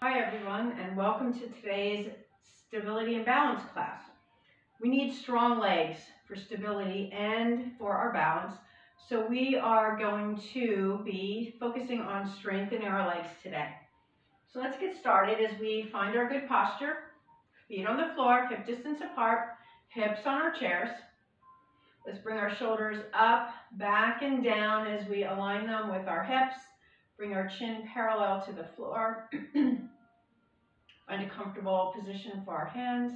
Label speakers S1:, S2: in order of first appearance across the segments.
S1: Hi everyone, and welcome to today's stability and balance class. We need strong legs for stability and for our balance, so we are going to be focusing on strengthening our legs today. So let's get started as we find our good posture. Feet on the floor, hip distance apart, hips on our chairs. Let's bring our shoulders up, back, and down as we align them with our hips. Bring our chin parallel to the floor. Find a comfortable position for our hands.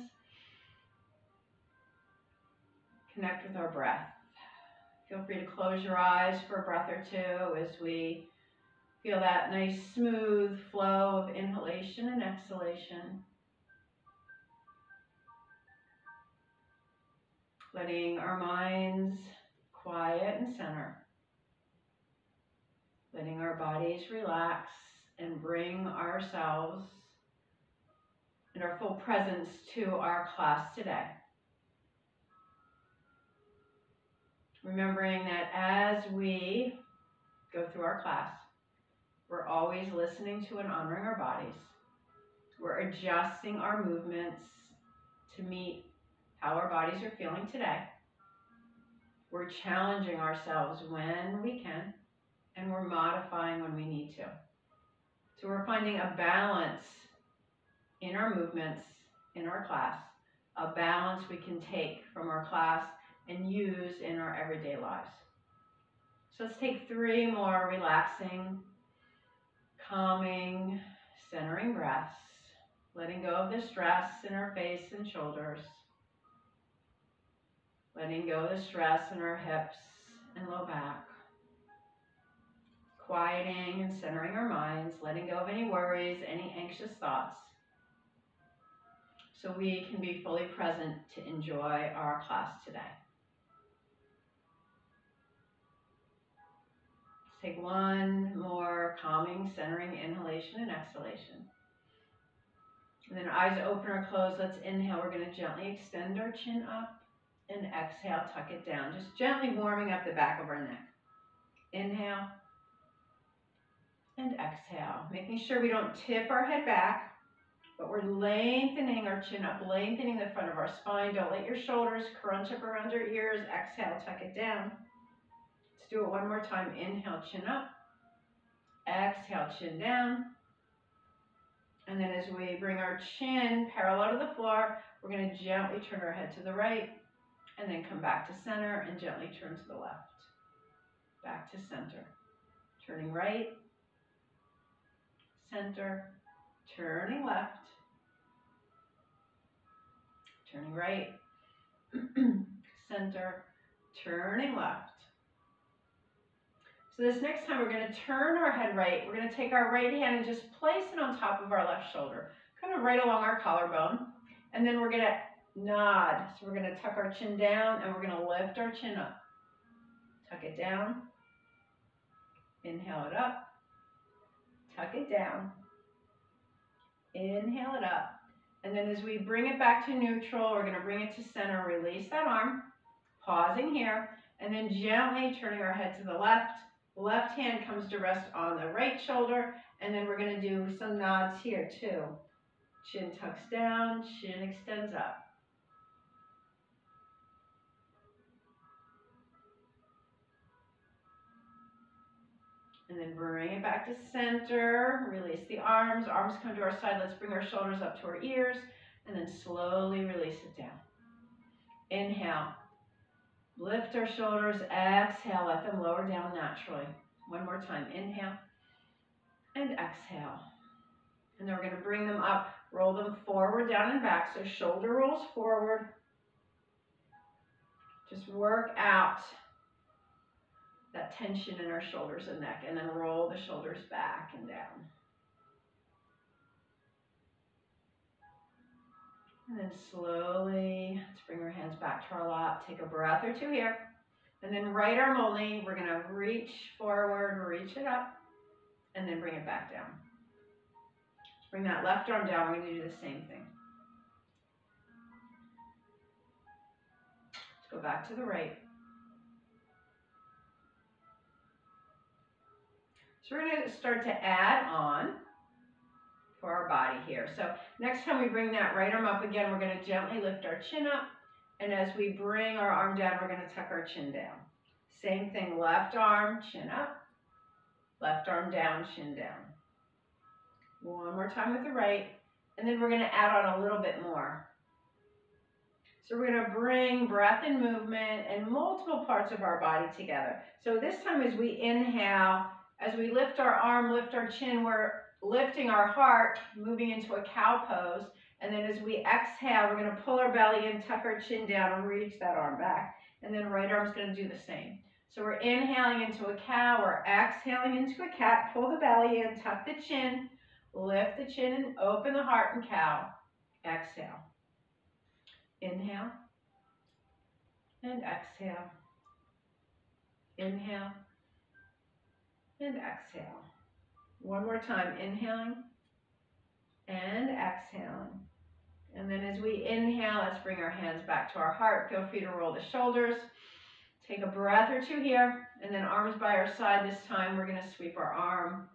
S1: Connect with our breath. Feel free to close your eyes for a breath or two as we feel that nice smooth flow of inhalation and exhalation. Letting our minds quiet and center. Letting our bodies relax and bring ourselves and our full presence to our class today. Remembering that as we go through our class, we're always listening to and honoring our bodies. We're adjusting our movements to meet how our bodies are feeling today. We're challenging ourselves when we can, and we're modifying when we need to. So we're finding a balance in our movements, in our class, a balance we can take from our class and use in our everyday lives. So let's take 3 more relaxing, calming, centering breaths, letting go of the stress in our face and shoulders, letting go of the stress in our hips and low back, quieting and centering our minds, letting go of any worries, any anxious thoughts, so we can be fully present to enjoy our class today. Let's take 1 more calming, centering inhalation and exhalation. And then eyes open or closed. Let's inhale. We're going to gently extend our chin up and exhale, tuck it down. Just gently warming up the back of our neck. Inhale and exhale. Making sure we don't tip our head back, but we're lengthening our chin up, lengthening the front of our spine. Don't let your shoulders crunch up around your ears. Exhale, tuck it down. Let's do it 1 more time. Inhale, chin up. Exhale, chin down. And then as we bring our chin parallel to the floor, we're going to gently turn our head to the right and then come back to center and gently turn to the left. Back to center. Turning right, center, turning left, turning right, center, turning left. So this next time we're going to turn our head right. We're going to take our right hand and just place it on top of our left shoulder, kind of right along our collarbone. And then we're going to nod. So we're going to tuck our chin down and we're going to lift our chin up. Tuck it down. Inhale it up. Tuck it down. Inhale it up. And then as we bring it back to neutral, we're going to bring it to center. Release that arm. Pausing here. And then gently turning our head to the left. Left hand comes to rest on the right shoulder, and then we're going to do some nods here too. Chin tucks down, chin extends up. And then bring it back to center, release the arms. Arms come to our side. Let's bring our shoulders up to our ears, and then slowly release it down. Inhale. Lift our shoulders, exhale, let them lower down naturally. 1 more time, inhale and exhale. And then we're going to bring them up, roll them forward, down and back. So shoulder rolls forward. Just work out that tension in our shoulders and neck, and then roll the shoulders back and down. And then slowly, let's bring our hands back to our lap. Take a breath or 2 here. And then right arm only, we're going to reach forward, reach it up, and then bring it back down. Let's bring that left arm down. We're going to do the same thing. Let's go back to the right. So we're going to start to add on to for our body here. So next time we bring that right arm up again, we're going to gently lift our chin up. And as we bring our arm down, we're going to tuck our chin down. Same thing, left arm, chin up. Left arm down, chin down. One more time with the right. And then we're going to add on a little bit more. So we're going to bring breath and movement and multiple parts of our body together. So this time as we inhale, as we lift our arm, lift our chin, we're lifting our heart, moving into a cow pose. And then as we exhale, we're going to pull our belly in, tuck our chin down, and reach that arm back. And then right arm's going to do the same. So we're inhaling into a cow, we're exhaling into a cat, pull the belly in, tuck the chin, lift the chin and open the heart and cow. Exhale. Inhale and exhale. Inhale and exhale. One more time, inhaling and exhaling. And then as we inhale, let's bring our hands back to our heart. Feel free to roll the shoulders. Take a breath or two here, and then arms by our side. This time we're going to sweep our arm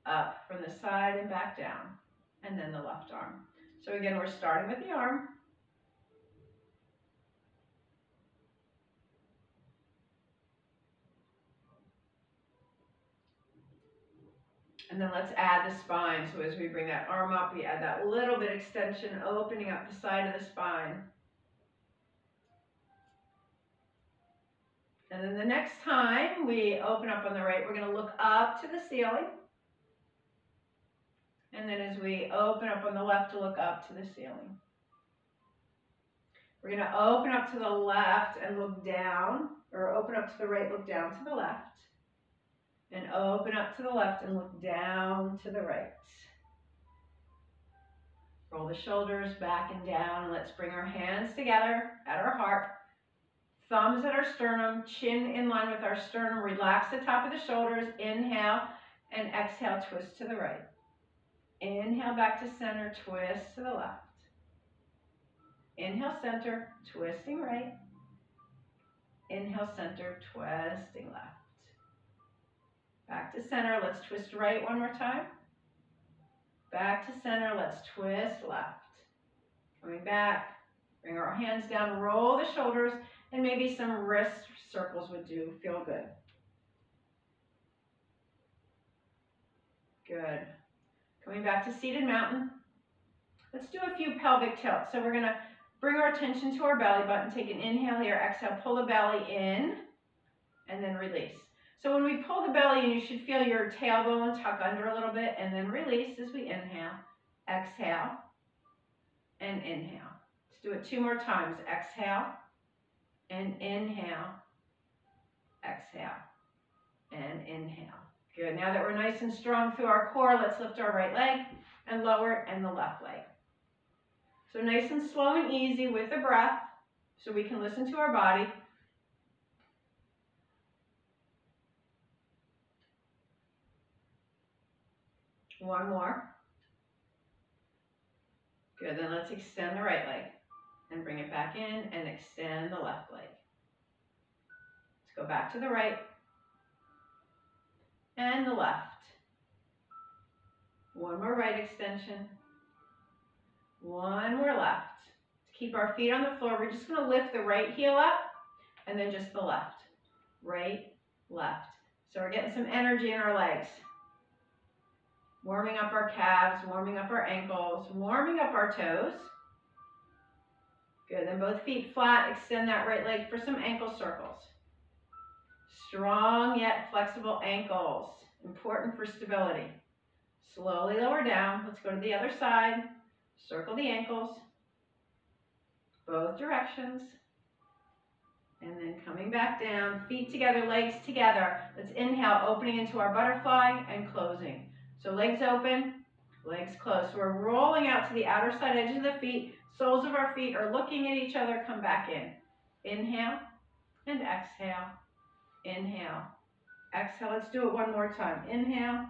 S1: up from the side and back down, and then the left arm. So again, we're starting with the arm. And then let's add the spine. So as we bring that arm up, we add that little bit extension, opening up the side of the spine. And then the next time we open up on the right, we're going to look up to the ceiling. And then as we open up on the left, to look up to the ceiling. We're going to open up to the left and look down, or open up to the right, look down to the left. And open up to the left and look down to the right. Roll the shoulders back and down. And let's bring our hands together at our heart. Thumbs at our sternum, chin in line with our sternum. Relax the top of the shoulders. Inhale and exhale, twist to the right. Inhale back to center, twist to the left. Inhale center, twisting right. Inhale center, twisting left. Back to center, let's twist right one more time. Back to center, let's twist left. Coming back, bring our hands down, roll the shoulders, and maybe some wrist circles would do, feel good. Good. Coming back to seated mountain. Let's do a few pelvic tilts. So we're gonna bring our attention to our belly button, take an inhale here, exhale, pull the belly in, and then release. So when we pull the belly in, you should feel your tailbone tuck under a little bit, and then release as we inhale, exhale, and inhale. Let's do it 2 more times. Exhale, and inhale, exhale, and inhale. Good. Now that we're nice and strong through our core, let's lift our right leg and lower it, and the left leg. So nice and slow and easy with the breath, so we can listen to our body. One more. Good, then let's extend the right leg and bring it back in and extend the left leg. Let's go back to the right and the left. One more right extension. One more left. To keep our feet on the floor, we're just going to lift the right heel up and then just the left. Right, left. So we're getting some energy in our legs. Warming up our calves, warming up our ankles, warming up our toes. Good, then both feet flat, extend that right leg for some ankle circles. Strong yet flexible ankles, important for stability. Slowly lower down, let's go to the other side. Circle the ankles, both directions. And then coming back down, feet together, legs together. Let's inhale, opening into our butterfly and closing. So legs open, legs closed. So we're rolling out to the outer side edges of the feet. Soles of our feet are looking at each other. Come back in. Inhale and exhale. Inhale. Exhale. Let's do it one more time. Inhale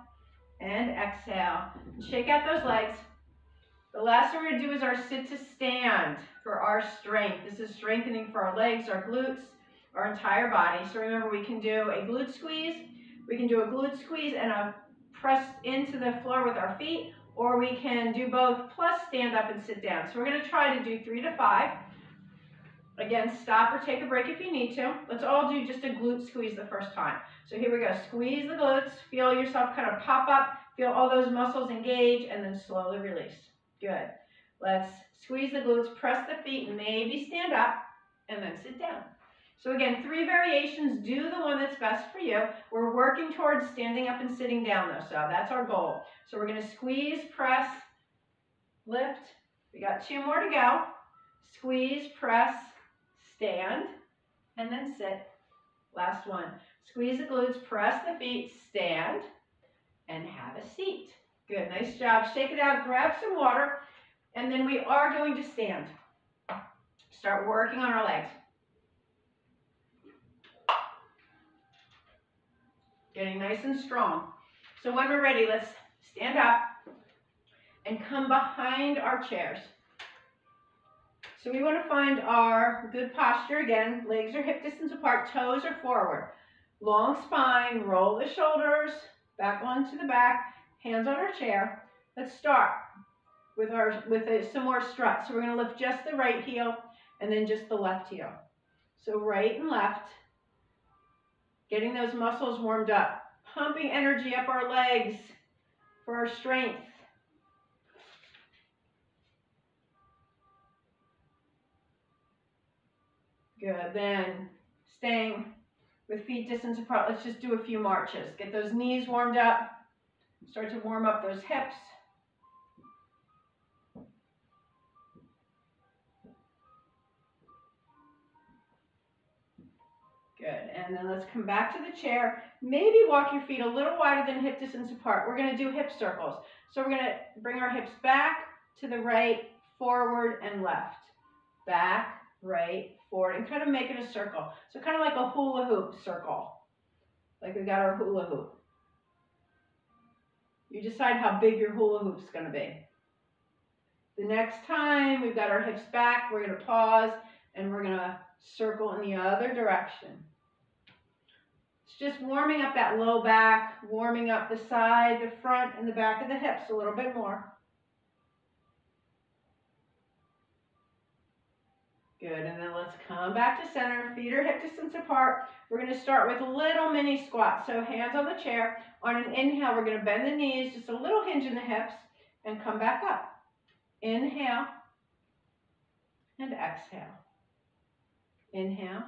S1: and exhale. Shake out those legs. The last thing we're going to do is our sit to stand for our strength. This is strengthening for our legs, our glutes, our entire body. So remember, we can do a glute squeeze. We can do a glute squeeze and a press into the floor with our feet, or we can do both plus stand up and sit down. So we're going to try to do 3 to 5. Again, stop or take a break if you need to. Let's all do just a glute squeeze the first time. So here we go. Squeeze the glutes. Feel yourself kind of pop up. Feel all those muscles engage, and then slowly release. Good. Let's squeeze the glutes, press the feet, maybe stand up, and then sit down. So again, 3 variations. Do the one that's best for you. We're working towards standing up and sitting down though, so that's our goal. So we're going to squeeze, press, lift. We got 2 more to go. Squeeze, press, stand, and then sit. Last one. Squeeze the glutes, press the feet, stand, and have a seat. Good, nice job. Shake it out, grab some water, and then we are going to stand. Start working on our legs. Getting nice and strong. So when we're ready, let's stand up and come behind our chairs. So we want to find our good posture. Again, legs are hip distance apart, toes are forward. Long spine, roll the shoulders back onto the back, hands on our chair. Let's start with some more struts. So we're going to lift just the right heel and then just the left heel. So right and left, getting those muscles warmed up, pumping energy up our legs for our strength. Good, then staying with feet distance apart, let's just do a few marches. Get those knees warmed up, start to warm up those hips. Good, and then let's come back to the chair. Maybe walk your feet a little wider than hip distance apart. We're going to do hip circles. So we're going to bring our hips back to the right, forward, and left. Back, right, forward, and kind of make it a circle. So kind of like a hula hoop circle. Like we got our hula hoop. You decide how big your hula hoop's going to be. The next time we've got our hips back, we're going to pause and we're going to circle in the other direction. It's just warming up that low back, warming up the side, the front, and the back of the hips a little bit more. Good, and then let's come back to center. Feet are hip distance apart. We're going to start with little mini squats. So hands on the chair. On an inhale, we're going to bend the knees, just a little hinge in the hips, and come back up. Inhale and exhale. Inhale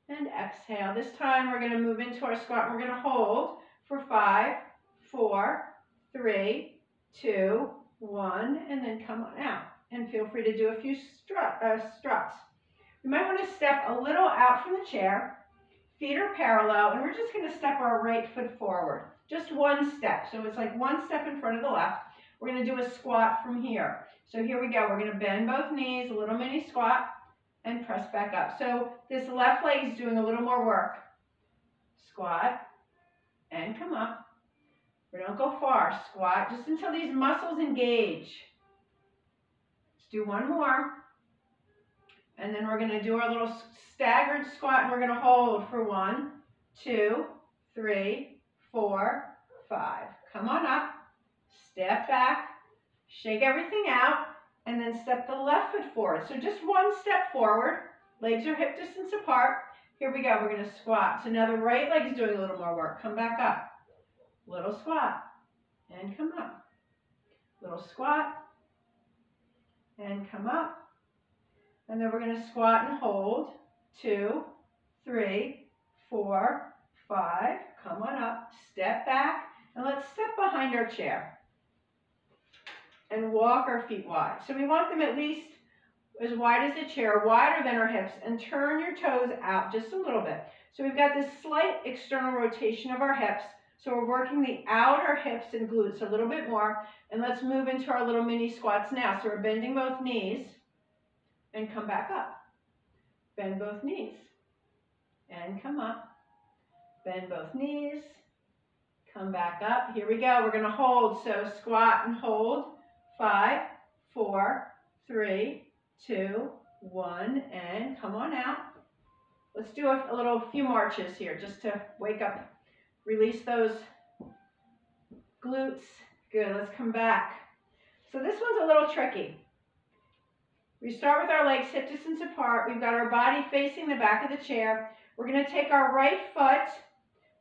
S1: and exhale. This time we're going to move into our squat. We're going to hold for 5, 4, 3, 2, 1, and then come on out. And feel free to do a few struts. You might want to step a little out from the chair. Feet are parallel, and we're just going to step our right foot forward. Just one step. So it's like one step in front of the left. We're going to do a squat from here. So here we go. We're going to bend both knees, a little mini squat, and press back up. So this left leg is doing a little more work. Squat, and come up. We don't go far. Squat, just until these muscles engage. Let's do one more. And then we're going to do our little staggered squat, and we're going to hold for 1, 2, 3, 4, 5. Come on up. Step back. Shake everything out. And then step the left foot forward. So just one step forward. Legs are hip distance apart. Here we go. We're going to squat. So now the right leg is doing a little more work. Come back up. Little squat. And come up. Little squat. And come up. And then we're going to squat and hold. 2, 3, 4, 5. Come on up. Step back. And let's step behind our chair. And walk our feet wide. So we want them at least as wide as the chair, wider than our hips, and turn your toes out just a little bit. So we've got this slight external rotation of our hips. So we're working the outer hips and glutes a little bit more. And let's move into our little mini squats now. So we're bending both knees and come back up. Bend both knees and come up. Bend both knees, come back up. Here we go. We're going to hold. So squat and hold. 5, 4, 3, 2, 1, and come on out. Let's do a few marches here just to wake up, release those glutes, Good, let's come back. So this one's a little tricky. We start with our legs hip distance apart. We've got our body facing the back of the chair. We're going to take our right foot,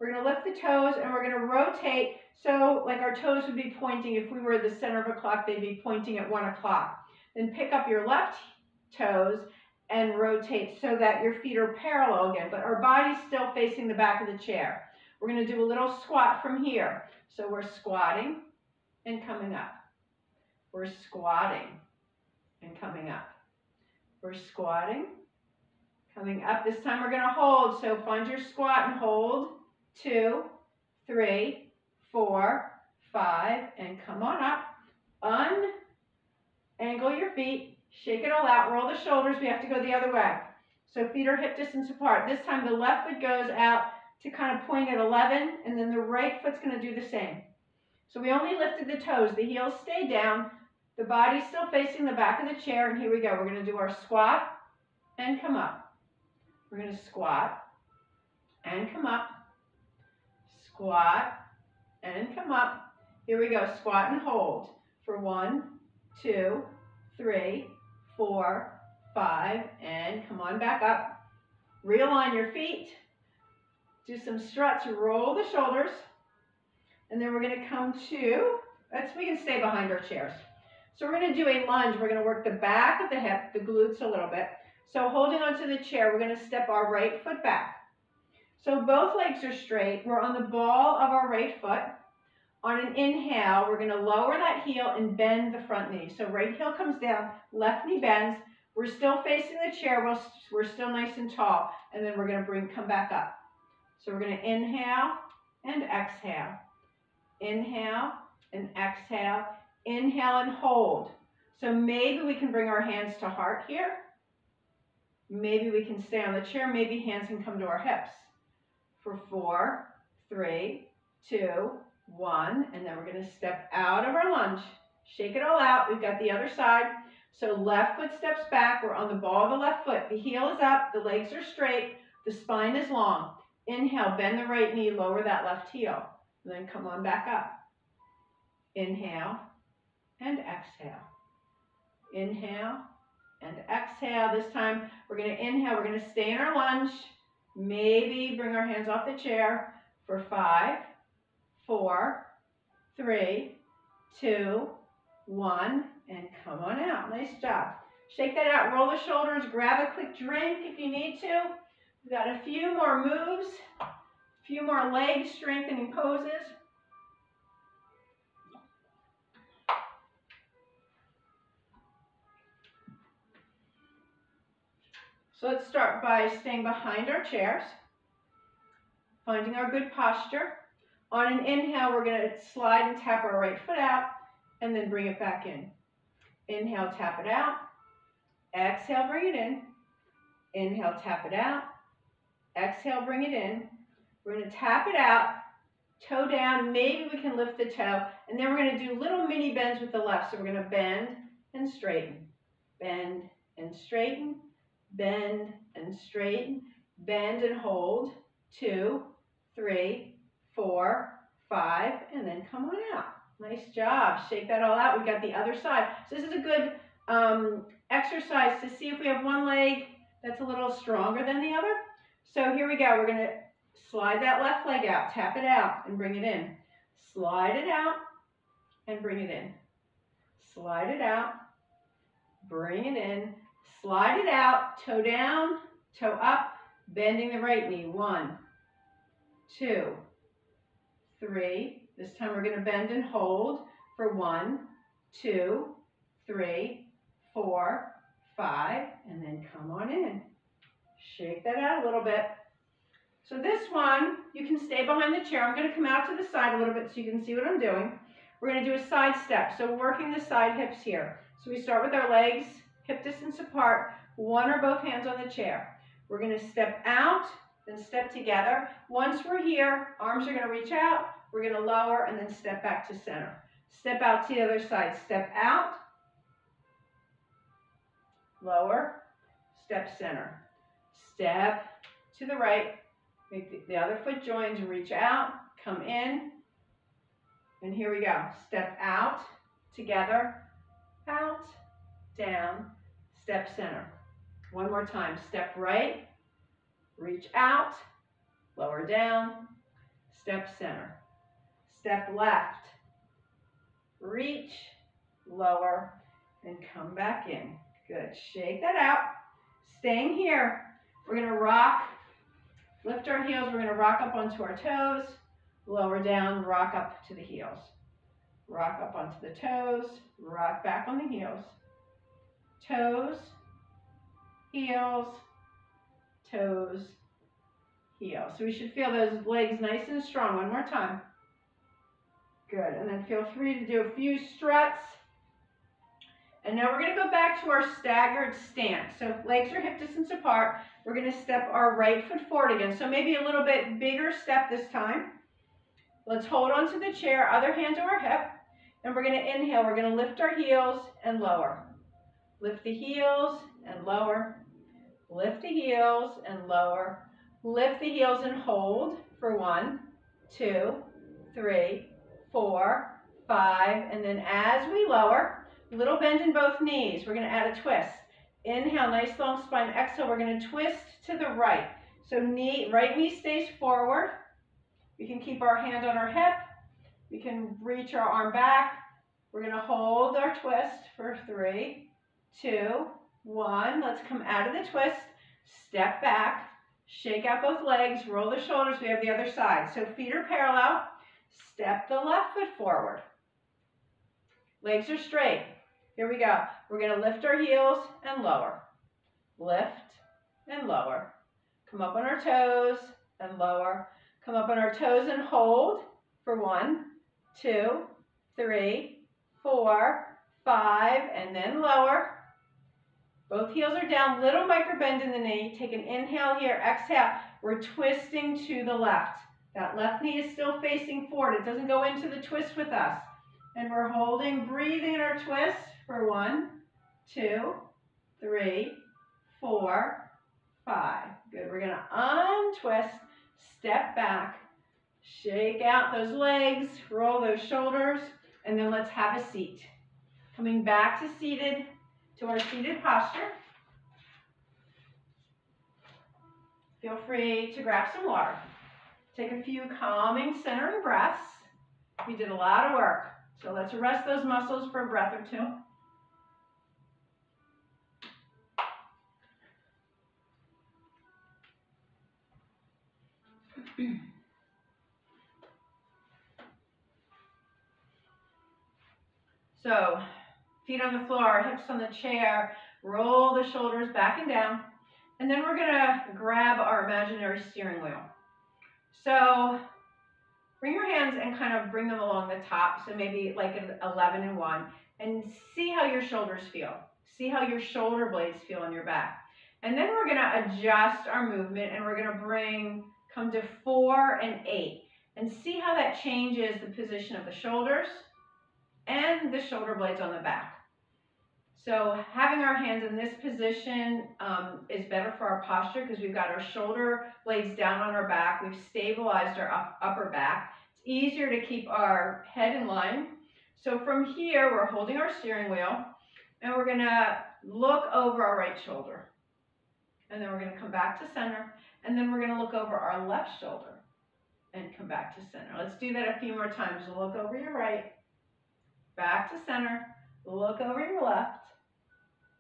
S1: we're going to lift the toes, and we're going to rotate. So like our toes would be pointing, if we were the center of a clock, they'd be pointing at 1 o'clock. Then pick up your left toes and rotate so that your feet are parallel again, but our body's still facing the back of the chair. We're going to do a little squat from here. So we're squatting and coming up. We're squatting and coming up. We're squatting, coming up. This time we're going to hold. So find your squat and hold. 2, 3, 4, 5, and come on up. Unangle your feet. Shake it all out. Roll the shoulders. We have to go the other way. So feet are hip distance apart. This time the left foot goes out to kind of point at 11, and then the right foot's going to do the same. So we only lifted the toes. The heels stay down. The body's still facing the back of the chair, and here we go. We're going to do our squat and come up. We're going to squat and come up. Squat and come up. Here we go. Squat and hold for 1, 2, 3, 4, 5, and come on back up. Realign your feet. Do some struts. Roll the shoulders. And then we're going to come to, we can stay behind our chairs. So we're going to do a lunge. We're going to work the back of the hip, the glutes a little bit. So holding onto the chair, we're going to step our right foot back. So both legs are straight. We're on the ball of our right foot. On an inhale, we're going to lower that heel and bend the front knee. So right heel comes down, left knee bends. We're still facing the chair. We're still nice and tall. And then we're going to come back up. So we're going to inhale and exhale. Inhale and exhale. Inhale and hold. So maybe we can bring our hands to heart here. Maybe we can stay on the chair. Maybe hands can come to our hips. For 4, 3, 2, 1. And then we're going to step out of our lunge. Shake it all out. We've got the other side. So left foot steps back. We're on the ball of the left foot. The heel is up. The legs are straight. The spine is long. Inhale, bend the right knee, lower that left heel. And then come on back up. Inhale and exhale. Inhale and exhale. This time we're going to inhale. We're going to stay in our lunge. Maybe bring our hands off the chair for 5, 4, 3, 2, 1, and come on out. Nice job. Shake that out. Roll the shoulders. Grab a quick drink if you need to. We've got a few more moves, a few more leg strengthening poses. So let's start by staying behind our chairs, finding our good posture. On an inhale, we're going to slide and tap our right foot out, and then bring it back in. Inhale, tap it out. Exhale, bring it in. Inhale, tap it out. Exhale, bring it in. We're going to tap it out, toe down. Maybe we can lift the toe. And then we're going to do little mini bends with the left. So we're going to bend and straighten. Bend and straighten. Bend and straighten. Bend and hold. 2, 3, 4, 5. And then come on out. Nice job. Shake that all out. We got the other side. So this is a good exercise to see if we have one leg that's a little stronger than the other. So here we go. We're going to slide that left leg out, tap it out, and bring it in. Slide it out and bring it in. Slide it out, bring it in. Slide it out, toe down, toe up, bending the right knee. 1, 2, 3. This time we're going to bend and hold for 1, 2, 3, 4, 5, and then come on in. Shake that out a little bit. So this one, you can stay behind the chair. I'm going to come out to the side a little bit so you can see what I'm doing. We're going to do a side step. So working the side hips here. So we start with our legs hip distance apart, one or both hands on the chair. We're going to step out, then step together. Once we're here, arms are going to reach out. We're going to lower and then step back to center. Step out to the other side. Step out, lower, step center. Step to the right, make the other foot joins, reach out, come in, And here we go. Step out, together, out, down, step center. One more time. Step right, reach out, lower down, step center. Step left, reach, lower, and come back in. Good. Shake that out. Staying here. We're going to rock, lift our heels. We're going to rock up onto our toes, lower down, rock up to the heels. Rock up onto the toes, rock back on the heels. Toes, heels, toes, heels. So we should feel those legs nice and strong. One more time. Good. And then feel free to do a few struts. And now we're going to go back to our staggered stance. So legs are hip distance apart. We're going to step our right foot forward again. So maybe a little bit bigger step this time. Let's hold on to the chair, other hand to our hip. And we're going to inhale. We're going to lift our heels and lower. Lift the heels and lower. Lift the heels and lower. Lift the heels and hold for 1, 2, 3, 4, 5. And then as we lower, little bend in both knees. We're going to add a twist. Inhale, nice long spine. Exhale, we're going to twist to the right. So right knee stays forward. We can keep our hand on our hip. We can reach our arm back. We're going to hold our twist for 3, 2, 1. Let's come out of the twist. Step back. Shake out both legs. Roll the shoulders. We have the other side. So feet are parallel. Step the left foot forward. Legs are straight. Here we go. We're going to lift our heels and lower. Lift and lower. Come up on our toes and lower. Come up on our toes and hold for 1, 2, 3, 4, 5, and then lower. Both heels are down, little micro bend in the knee. Take an inhale here, exhale. We're twisting to the left. That left knee is still facing forward. It doesn't go into the twist with us. And we're holding, breathing in our twist for 1, 2, 3, 4, 5. Good. We're going to untwist, step back, shake out those legs, roll those shoulders, and then let's have a seat. Coming back to our seated posture. Feel free to grab some water. Take a few calming, centering breaths. We did a lot of work, so let's rest those muscles for a breath or two. So, feet on the floor, hips on the chair, roll the shoulders back and down. And then we're going to grab our imaginary steering wheel. So, bring your hands and kind of bring them along the top. So maybe like an 11 and 1. And see how your shoulders feel. See how your shoulder blades feel on your back. And then we're going to adjust our movement and we're going to come to 4 and 8. And see how that changes the position of the shoulders and the shoulder blades on the back. So having our hands in this position is better for our posture because we've got our shoulder blades down on our back. We've stabilized our upper back. It's easier to keep our head in line. So from here, we're holding our steering wheel and we're going to look over our right shoulder. And then we're going to come back to center. And then we're going to look over our left shoulder and come back to center. Let's do that a few more times. Look over your right. Back to center, look over your left,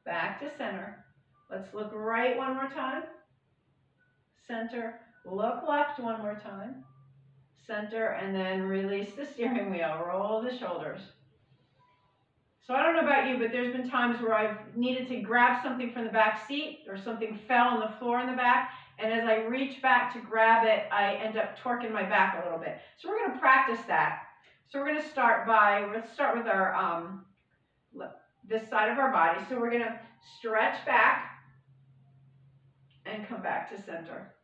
S1: back to center. Let's look right one more time, center, look left one more time, center, and then release the steering wheel, roll the shoulders. So I don't know about you, but there's been times where I've needed to grab something from the back seat or something fell on the floor in the back, and as I reach back to grab it, I end up torquing my back a little bit. So we're going to practice that. So we're going to start with our, this side of our body. So we're going to stretch back and come back to center.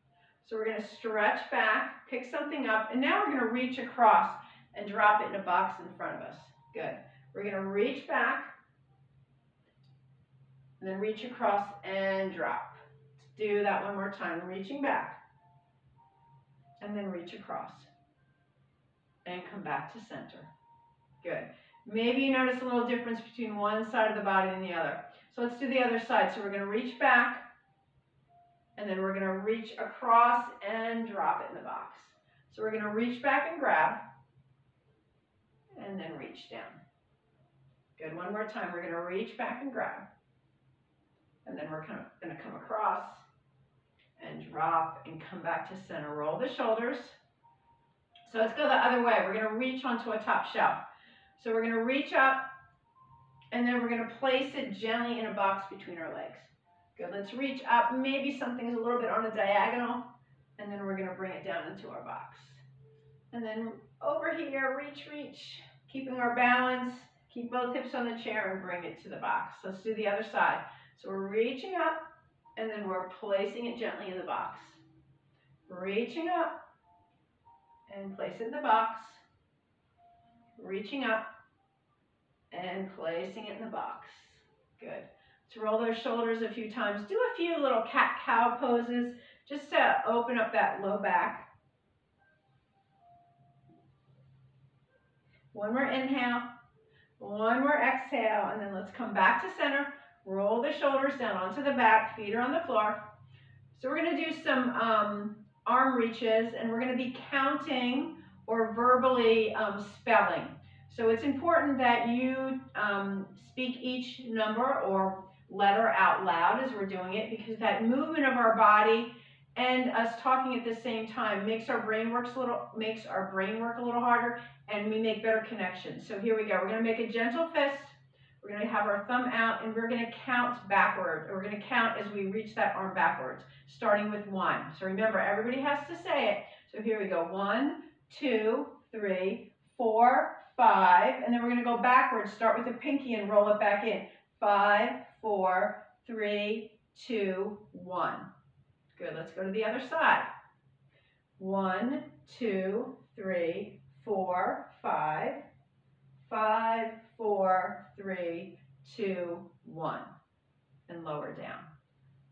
S1: So we're going to stretch back, pick something up, and now we're going to reach across and drop it in a box in front of us. Good. We're going to reach back, and then reach across and drop. Let's do that one more time. Reaching back, and then reach across. And come back to center. Good. Maybe you notice a little difference between one side of the body and the other. So let's do the other side. So we're going to reach back, and then we're going to reach across and drop it in the box. So we're going to reach back and grab, and then reach down. Good. One more time. We're going to reach back and grab, and then we're going to come across and drop and come back to center. Roll the shoulders. So let's go the other way. We're going to reach onto a top shelf. So we're going to reach up, and then we're going to place it gently in a box between our legs. Good. Let's reach up. Maybe something's a little bit on a diagonal, and then we're going to bring it down into our box. And then over here, reach, reach, keeping our balance. Keep both hips on the chair and bring it to the box. Let's do the other side. So we're reaching up, and then we're placing it gently in the box. Reaching up, and place it in the box. Reaching up, and placing it in the box. Good. Let's roll those shoulders a few times. Do a few little cat-cow poses just to open up that low back. One more inhale, one more exhale, and then let's come back to center. Roll the shoulders down onto the back, feet are on the floor. So we're going to do some arm reaches, and we're going to be counting or verbally spelling. So it's important that you speak each number or letter out loud as we're doing it, because that movement of our body and us talking at the same time makes our brain work a little harder, and we make better connections. So here we go. We're going to make a gentle fist. We're going to have our thumb out, and we're going to count backward. We're going to count as we reach that arm backwards, starting with 1. So remember, everybody has to say it. So here we go. 1, 2, 3, 4, 5, and then we're going to go backwards. Start with the pinky and roll it back in. 5, 4, 3, 2, 1. Good. Let's go to the other side. 1, 2, 3, 4, 5. 5, 4, 3, 2, 1. And lower down.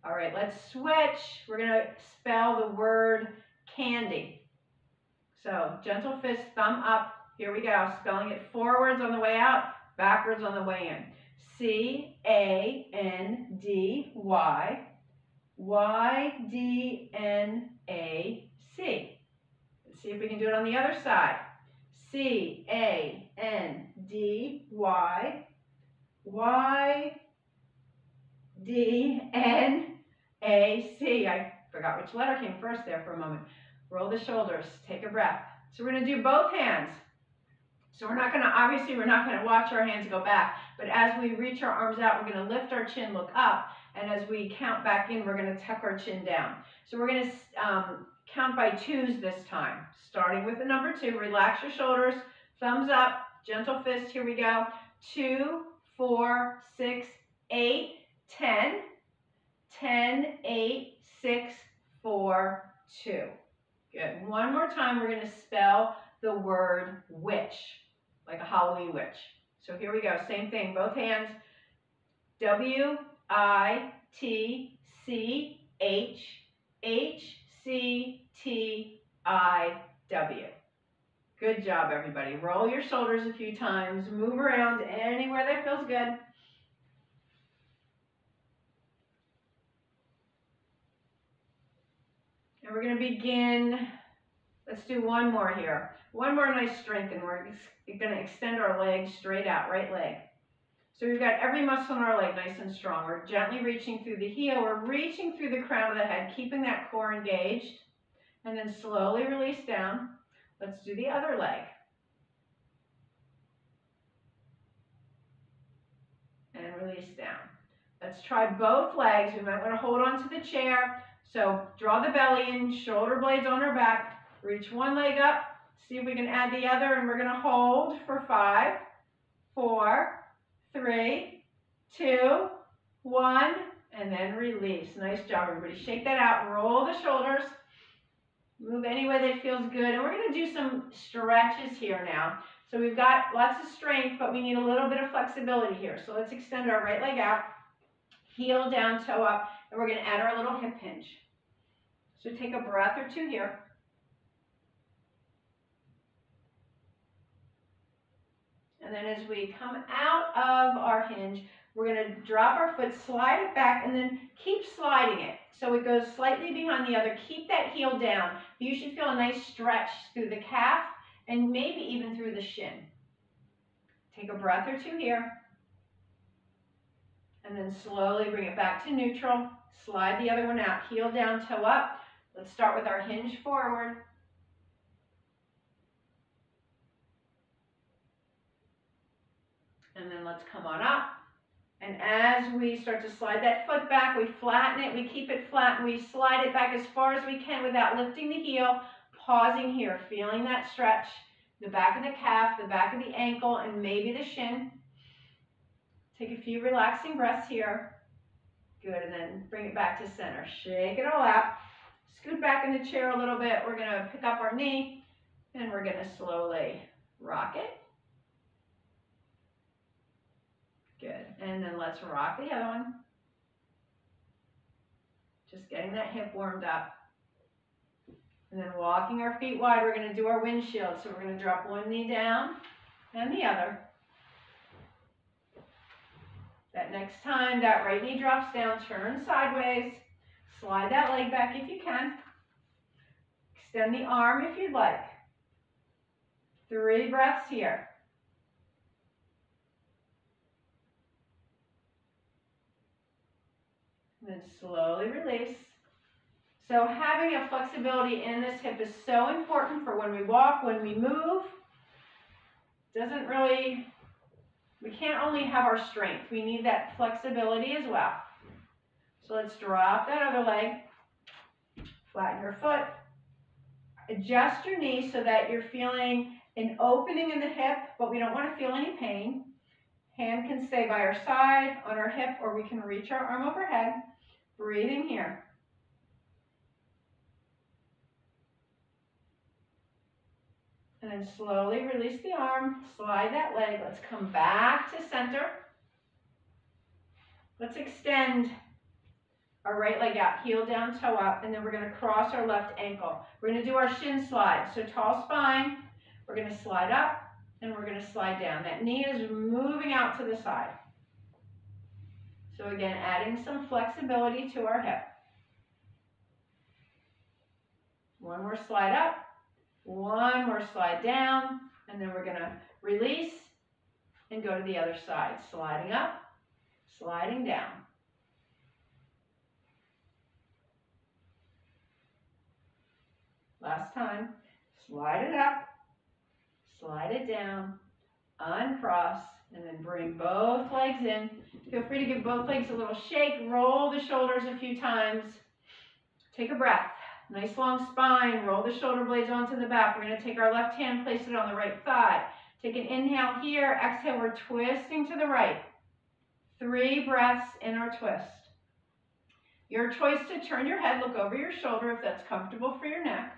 S1: All right, let's switch. We're going to spell the word candy. So gentle fist, thumb up. Here we go. Spelling it forwards on the way out, backwards on the way in. C-A-N-D-Y. Y-D-N-A-C. Let's see if we can do it on the other side. C-A-N-D-Y. Y-D-N-A-C. I forgot which letter came first there for a moment. Roll the shoulders. Take a breath. So we're going to do both hands. So obviously we're not going to watch our hands go back, but as we reach our arms out, we're going to lift our chin, look up, and as we count back in, we're going to tuck our chin down. So we're going to count by 2s this time, starting with the number 2. Relax your shoulders, thumbs up, gentle fist, here we go. 2, 4, 6, 8, 10, 10, 8, 6, 4, 2. Good. One more time, we're going to spell the word witch, like a Halloween witch. So here we go. Same thing, both hands. W-I-T-C-H-H-C-T-I-W. Good job, everybody. Roll your shoulders a few times. Move around anywhere that feels good. And we're going to begin. Let's do one more here. One more nice strengthen. We're going to extend our legs straight out, right leg. So we've got every muscle in our leg nice and strong. We're gently reaching through the heel. We're reaching through the crown of the head, keeping that core engaged. And then slowly release down. Let's do the other leg. And release down. Let's try both legs. We might want to hold on to the chair. So draw the belly in, shoulder blades on our back. Reach one leg up, see if we can add the other, and we're going to hold for 5, 4, 3, 2, 1, and then release. Nice job, everybody. Shake that out, roll the shoulders, move any way that feels good, and we're going to do some stretches here now. So we've got lots of strength, but we need a little bit of flexibility here. So let's extend our right leg out, heel down, toe up, and we're going to add our little hip hinge. So take a breath or two here. And then as we come out of our hinge, we're going to drop our foot, slide it back, and then keep sliding it. So it goes slightly behind the other. Keep that heel down. You should feel a nice stretch through the calf and maybe even through the shin. Take a breath or two here. And then slowly bring it back to neutral. Slide the other one out. Heel down, toe up. Let's start with our hinge forward. And then let's come on up. And as we start to slide that foot back, we flatten it, we keep it flat, and we slide it back as far as we can without lifting the heel, pausing here, feeling that stretch, the back of the calf, the back of the ankle, and maybe the shin. Take a few relaxing breaths here. Good, and then bring it back to center. Shake it all out. Scoot back in the chair a little bit. We're going to pick up our knee, and we're going to slowly rock it. Good, and then let's rock the other one. Just getting that hip warmed up. And then walking our feet wide, we're going to do our windshield. So we're going to drop one knee down and the other. That next time that right knee drops down, turn sideways. Slide that leg back if you can. Extend the arm if you'd like. 3 breaths here. And then slowly release. So having a flexibility in this hip is so important for when we walk, when we move. Doesn't really, we can't only have our strength. We need that flexibility as well. So let's drop that other leg. Flatten your foot. Adjust your knee so that you're feeling an opening in the hip, but we don't want to feel any pain. Hand can stay by our side on our hip, or we can reach our arm overhead. Breathing here. And then slowly release the arm, slide that leg. Let's come back to center. Let's extend our right leg out, heel down, toe up, and then we're going to cross our left ankle. We're going to do our shin slide. So tall spine, we're going to slide up, and we're going to slide down. That knee is moving out to the side. So again, adding some flexibility to our hip. One more slide up, one more slide down, and then we're going to release and go to the other side. Sliding up, sliding down. Last time, slide it up, slide it down, uncross, and then bring both legs in. Feel free to give both legs a little shake, roll the shoulders a few times. Take a breath. Nice long spine, roll the shoulder blades onto the back. We're going to take our left hand, place it on the right thigh. Take an inhale here, exhale, we're twisting to the right. 3 breaths in our twist. Your choice to turn your head, look over your shoulder if that's comfortable for your neck.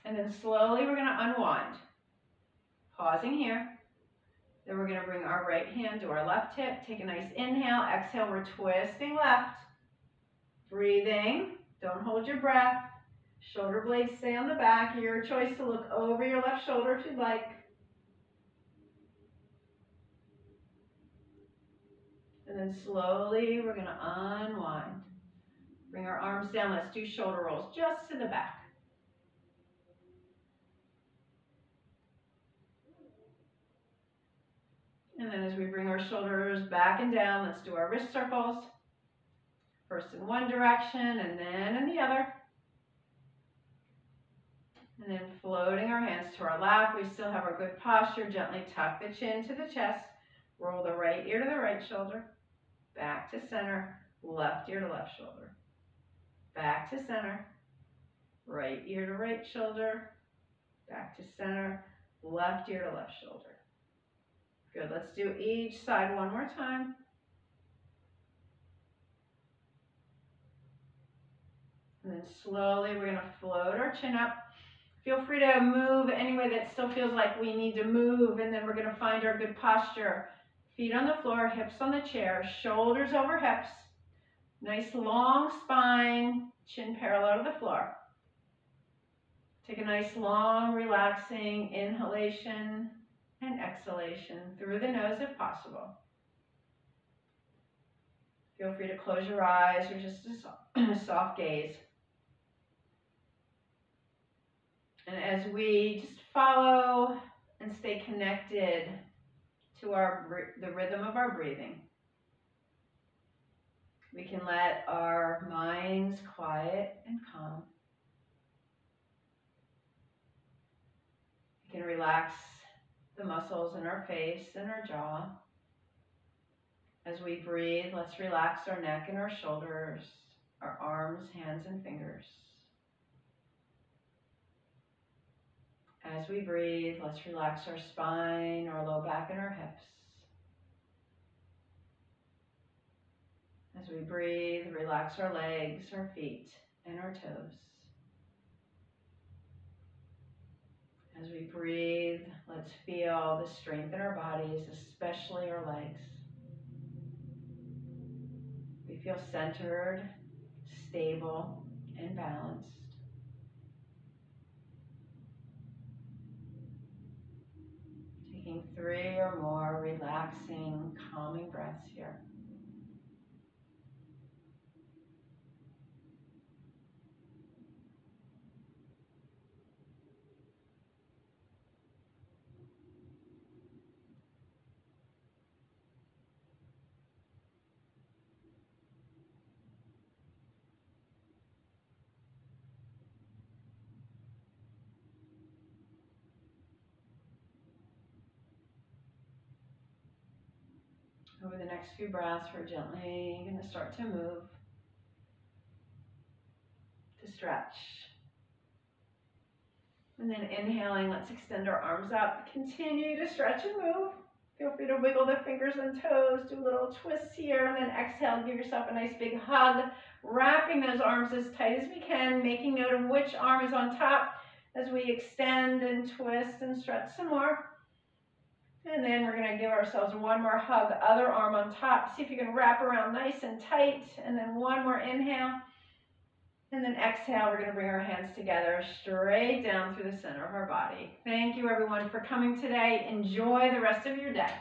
S1: And then slowly we're going to unwind. Pausing here. Then we're going to bring our right hand to our left hip. Take a nice inhale. Exhale, we're twisting left. Breathing. Don't hold your breath. Shoulder blades stay on the back. Your choice to look over your left shoulder if you'd like. And then slowly we're going to unwind. Bring our arms down. Let's do shoulder rolls just to the back. And then as we bring our shoulders back and down, let's do our wrist circles. First in one direction and then in the other. And then floating our hands to our lap. We still have our good posture. Gently tuck the chin to the chest. Roll the right ear to the right shoulder. Back to center. Left ear to left shoulder. Back to center. Right ear to right shoulder. Back to center. Left ear to left shoulder. Good, let's do each side one more time. And then slowly we're going to float our chin up. Feel free to move any way that still feels like we need to move, and then we're going to find our good posture. Feet on the floor, hips on the chair, shoulders over hips. Nice long spine, chin parallel to the floor. Take a nice long relaxing inhalation and exhalation through the nose if possible. Feel free to close your eyes or just a soft gaze. And as we just follow and stay connected to the rhythm of our breathing, we can let our minds quiet and calm. We can relax the muscles in our face and our jaw. As we breathe, let's relax our neck and our shoulders, our arms, hands, and fingers. As we breathe, let's relax our spine, our low back, and our hips. As we breathe, relax our legs, our feet, and our toes. As we breathe, let's feel the strength in our bodies, especially our legs. We feel centered, stable, and balanced. Taking 3 or more relaxing, calming breaths here. Over the next few breaths, we're gently going to start to move, to stretch. And then inhaling, let's extend our arms up. Continue to stretch and move. Feel free to wiggle the fingers and toes, do little twists here, and then exhale, give yourself a nice big hug, wrapping those arms as tight as we can, making note of which arm is on top as we extend and twist and stretch some more. And then we're going to give ourselves one more hug, other arm on top. See if you can wrap around nice and tight. And then one more inhale. And then exhale, we're going to bring our hands together straight down through the center of our body. Thank you, everyone, for coming today. Enjoy the rest of your day.